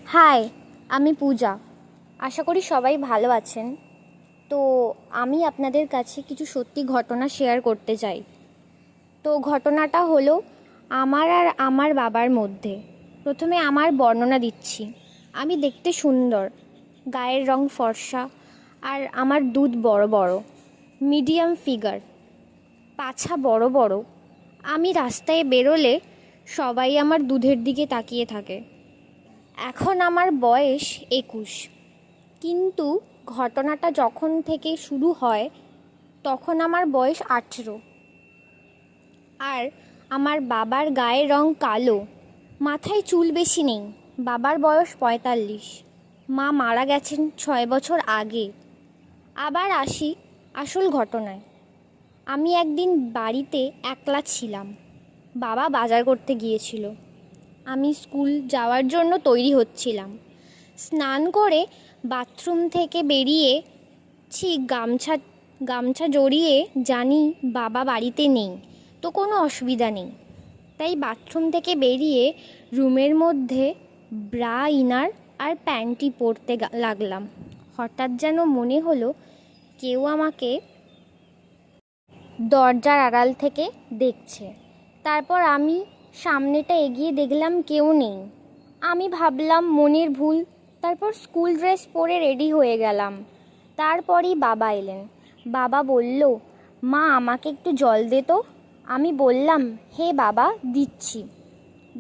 High, আমি পূজা। আশা করি সবাই ভালো আছেন। তো আমি আপনাদের কাছে কিছু সত্যি ঘটনা শেয়ার করতে চাই। তো ঘটনাটা হলো আমার আর আমার বাবার মধ্যে। প্রথমে আমার বর্ণনা দিচ্ছি। আমি দেখতে সুন্দর, গায়ের রং ফর্সা, আর আমার দুধ বড় বড়, মিডিয়াম ফিগার, পাছা বড় বড়। আমি রাস্তায় বেরোলে সবাই আমার দুধের দিকে তাকিয়ে থাকে। এখন আমার বয়স 21, কিন্তু ঘটনাটা যখন থেকে শুরু হয় তখন আমার বয়স 18। আর আমার বাবার গায়ের রং কালো, মাথায় চুল বেশি নেই। বাবার বয়স 45, মা মারা গেছেন 6 বছর আগে। আবার আসি আসল ঘটনায়। আমি একদিন বাড়িতে একলা ছিলাম। বাবা বাজার করতে গিয়েছিল। আমি স্কুল যাওয়ার জন্য তৈরি হচ্ছিলাম। স্নান করে বাথরুম থেকে বেরিয়ে গামছা জড়িয়ে জানি বাবা বাড়িতে নেই, তো কোনো অসুবিধা নেই। তাই বাথরুম থেকে বেরিয়ে রুমের মধ্যে ব্রা, ইনার আর প্যান্টি পরতে লাগলাম। হঠাৎ যেন মনে হলো কেউ আমাকে দরজার আড়াল থেকে দেখছে। তারপর আমি সামনেটা এগিয়ে দেখলাম কেউ নেই। আমি ভাবলাম মনের ভুল। তারপর স্কুল ড্রেস পরে রেডি হয়ে গেলাম। তারপরই বাবা এলেন। বাবা বলল, মা আমাকে একটু জল দে তো। আমি বললাম, হে বাবা, দিচ্ছি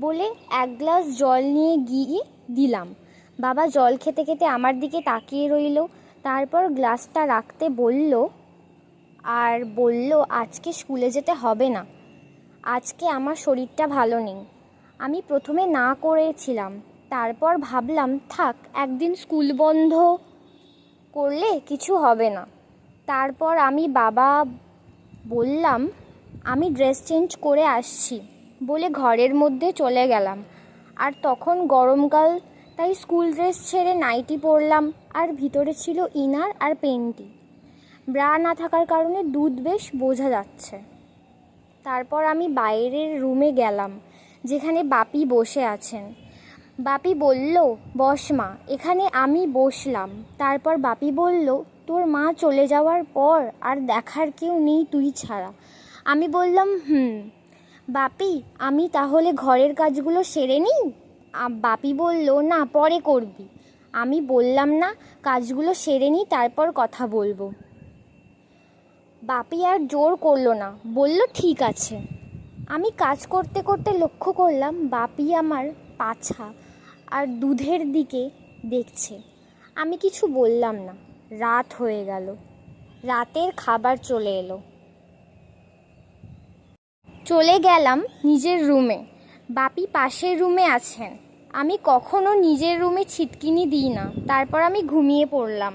বলে 1 গ্লাস জল নিয়ে গিয়ে দিলাম। বাবা জল খেতে খেতে আমার দিকে তাকিয়ে রইল। তারপর গ্লাসটা রাখতে বলল আজকে স্কুলে যেতে হবে না, আজকে আমার শরীরটা ভালো নেই। আমি প্রথমে না করেছিলাম, তারপর ভাবলাম থাক, একদিন স্কুল বন্ধ করলে কিছু হবে না। তারপর আমি বাবা বললাম আমি ড্রেস চেঞ্জ করে আসছি বলে ঘরের মধ্যে চলে গেলাম। আর তখন গরমকাল, তাই স্কুল ড্রেস ছেড়ে নাইটি পরলাম, আর ভিতরে ছিল ইনার আর পেন্টি। ব্রা না থাকার কারণে দুধ বেশ বোঝা যাচ্ছে। তারপর আমি বাইরের রুমে গেলাম, যেখানে বাপি বসে আছেন। বাপি বলল, বস মা। এখানে আমি বসলাম। তারপর বাপি বলল, তোর মা চলে যাওয়ার পর আর দেখার কেউ নেই তুই ছাড়া। আমি বললাম বাপি, আমি তাহলে ঘরের কাজগুলো সেরে নিই। বাপি বলল, না, পরে করবি। আমি বললাম, না, কাজগুলো সেরে নিই, তারপর কথা বলবো। বাপি আর জোর করলো না, বলল ঠিক আছে। আমি কাজ করতে করতে লক্ষ্য করলাম বাপি আমার পাছা আর দুধের দিকে দেখছে। আমি কিছু বললাম না। রাত হয়ে গেল। রাতের খাবার চলে গেলাম নিজের রুমে। বাপি পাশের রুমে আছেন। আমি কখনো নিজের রুমে ছিটকিনি দিই না। তারপর আমি ঘুমিয়ে পড়লাম।